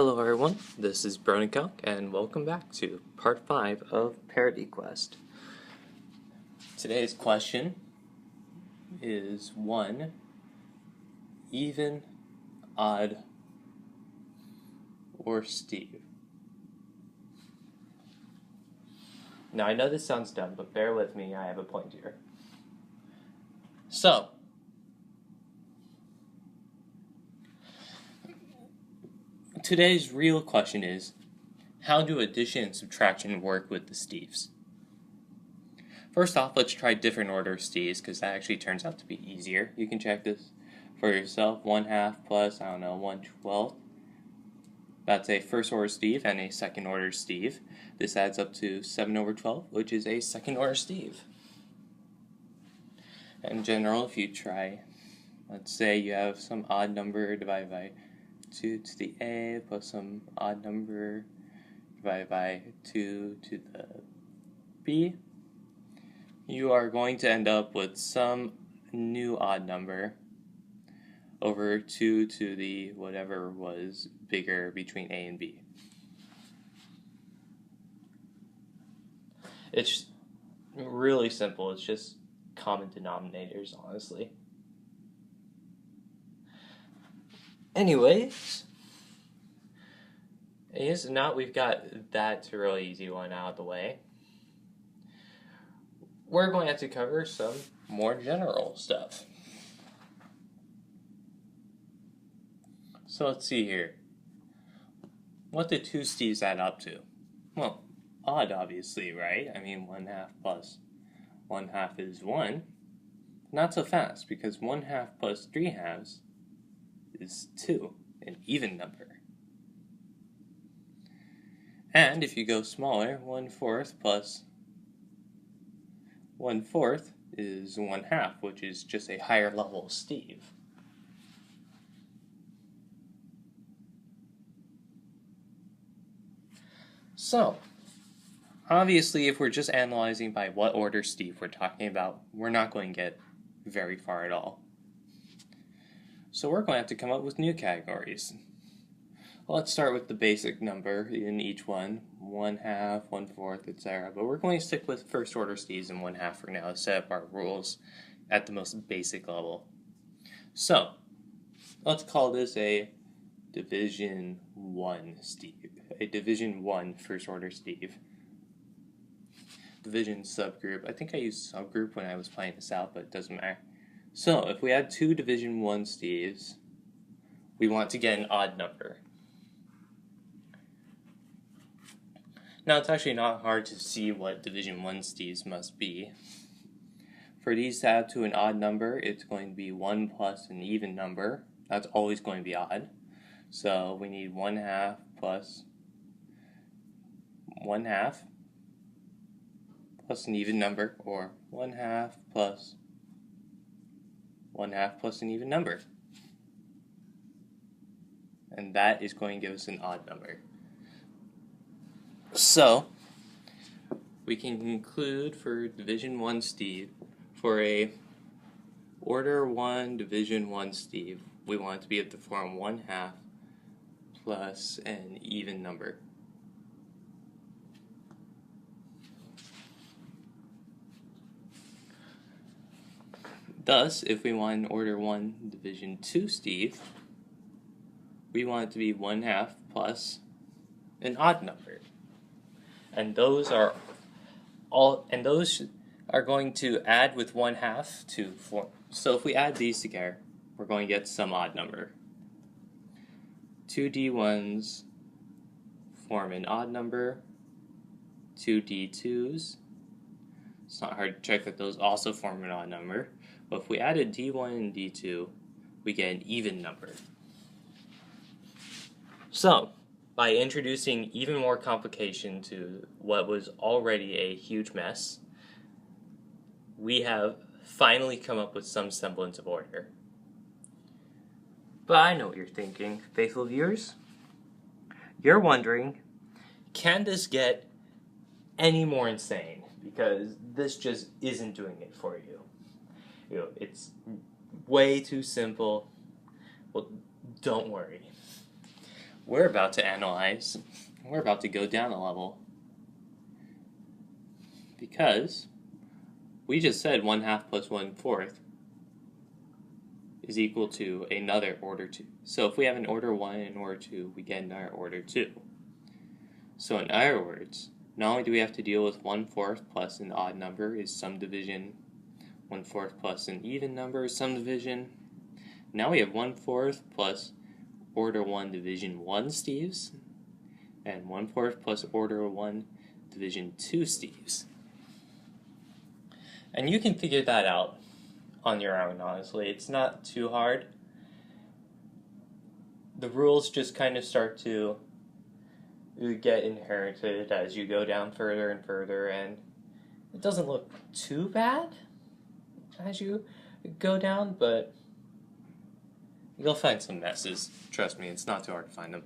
Hello everyone, this is Bronicalc, and welcome back to part 5 of Parity Quest. Today's question is 1, even, odd, or Steve. Now I know this sounds dumb, but bear with me, I have a point here. So, today's real question is, how do addition and subtraction work with the Steves? First off, let's try different order of Steves, because that actually turns out to be easier. You can check this for yourself. 1/2 plus, 1/12. That's a first order Steve and a second order Steve. This adds up to 7/12, which is a second order Steve. In general, if you try, let's say you have some odd number divided by 2 to the a plus some odd number divided by 2 to the b, you are going to end up with some new odd number over 2 to the whatever was bigger between a and b. It's really simple. It's just common denominators, honestly. Anyways, now we've got that really easy one out of the way. We're going to have to cover some more general stuff. So let's see here. What do two Steves add up to? Well, odd, obviously, right? I mean, 1/2 plus 1/2 is 1. Not so fast, because 1/2 plus 3/2 is 2, an even number. And if you go smaller, 1/4 plus 1/4 is 1/2, which is just a higher level Steve. So, obviously, if we're just analyzing by what order Steve we're talking about, we're not going to get very far at all. So we're going to have to come up with new categories. Well, let's start with the basic number in each one, 1/2, 1/4, etc. But we're going to stick with first order Steves and 1/2 for now to set up our rules at the most basic level. So, let's call this a division 1 Steve, a division 1 first order Steve. Division subgroup, I think I used subgroup when I was playing this out, but it doesn't matter. So, if we had two division 1 Steves, we want to get an odd number. Now, it's actually not hard to see what division 1 Steves must be. For these to add to an odd number, it's going to be 1 plus an even number. That's always going to be odd. So, we need 1/2 plus 1/2 plus an even number, or 1/2 plus 1/2 plus an even number. And that is going to give us an odd number. So, we can conclude for division 1 Steve, for a order 1 division 1 Steve, we want it to be of the form 1/2 plus an even number. Thus, if we want an order 1 division 2 Steve, we want it to be 1/2 plus an odd number. And those are going to add with 1/2 to form. So if we add these together, we're going to get some odd number. 2 D1s form an odd number. 2 D2s. It's not hard to check that those also form an odd number. But if we added D1 and D2, we get an even number. So, by introducing even more complication to what was already a huge mess, we have finally come up with some semblance of order. But I know what you're thinking, faithful viewers. You're wondering, can this get any more insane? Because this just isn't doing it for you. It's way too simple. Well, don't worry. we're about to analyze, we're about to go down a level. Because we just said 1/2 plus 1/4 is equal to another order 2. So if we have an order 1 and an order 2, we get another order 2. So in other words, not only do we have to deal with 1/4 plus an odd number is some division, 1/4 plus an even number is some division. Now we have 1/4 plus order 1 division 1 steves, and 1/4 plus order 1 division 2 steves. And you can figure that out on your own, honestly. It's not too hard. The rules just kind of start to get inherited as you go down further and further, and it doesn't look too bad as you go down, but you'll find some messes. Trust me, it's not too hard to find them.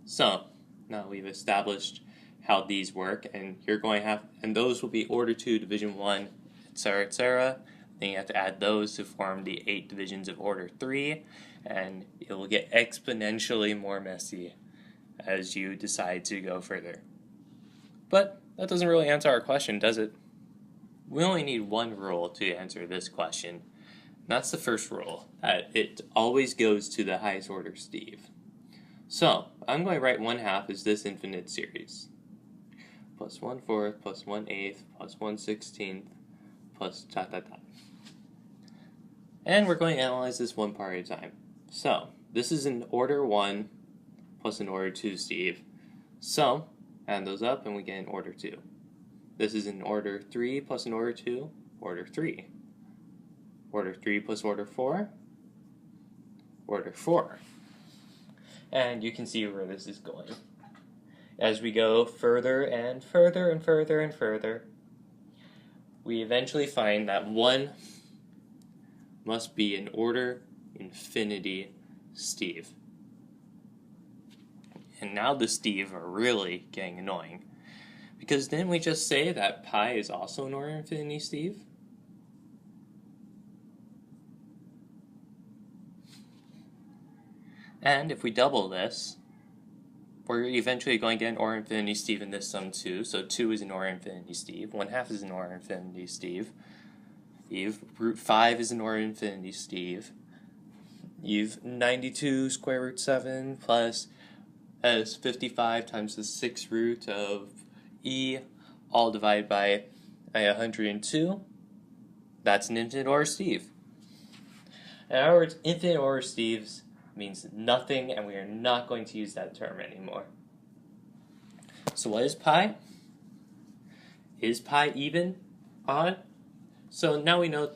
So, now we've established how these work, and you're going to have, and those will be order 2, division 1, etc., etc. Then you have to add those to form the 8 divisions of order 3, and it will get exponentially more messy as you decide to go further. But that doesn't really answer our question, does it? We only need one rule to answer this question. And that's the first rule, that it always goes to the highest order steve. So, I'm going to write 1/2 as this infinite series. Plus 1/4 plus 1/8 plus 1/16 plus dot dot dot. And we're going to analyze this one part at a time. So, this is an order 1 plus an order 2 steve. So, add those up and we get an order 2. This is an order 3 plus an order 2, order 3. Order 3 plus order 4, order 4. And you can see where this is going. As we go further and further and further and further, we eventually find that 1 must be an order infinity steve. And now the steve are really getting annoying. Because didn't we just say that pi is also an order infinity steve? And if we double this, we're eventually going to get an order infinity steve in this sum too. So 2 is an order infinity steve. 1/2 is an order infinity steve. Root 5 is an order infinity steve. You've 92 square root 7 plus as 55 times the 6th root of e, all divided by 102. That's an infinite order steve. In other words, infinite order steves means nothing, and we are not going to use that term anymore. So what is pi? Is pi even? Odd? So now we know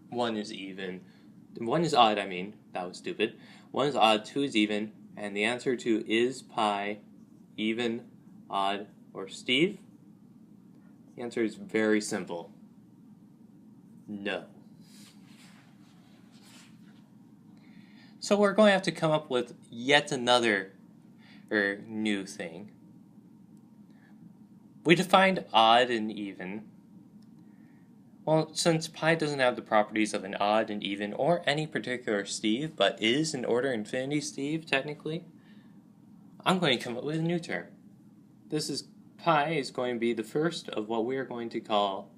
1 is even. 1 is odd, that was stupid. 1 is odd, 2 is even, and the answer to is pi even, odd, or steve? The answer is very simple. No. So we're going to have to come up with yet another new thing. We defined odd and even. Well, since pi doesn't have the properties of an odd and even or any particular steve, but is an order infinity steve, technically, I'm going to come up with a new term. Pi is going to be the first of what we are going to call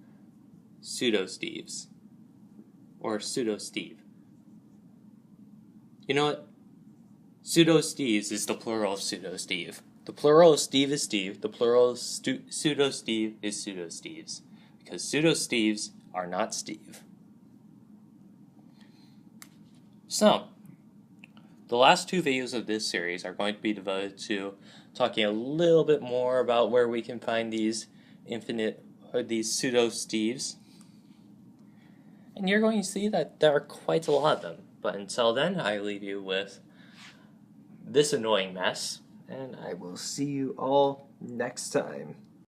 pseudo-steves, or pseudo-steve. You know what? Pseudo-steves is the plural of pseudo-steve. The plural of steve is steve. The plural of pseudo-steve is pseudo-steves. Because pseudo-steves are not steve. So, the last 2 videos of this series are going to be devoted to talking a little bit more about where we can find these pseudo-steves. And you're going to see that there are quite a lot of them. But until then, I leave you with this annoying mess, and I will see you all next time.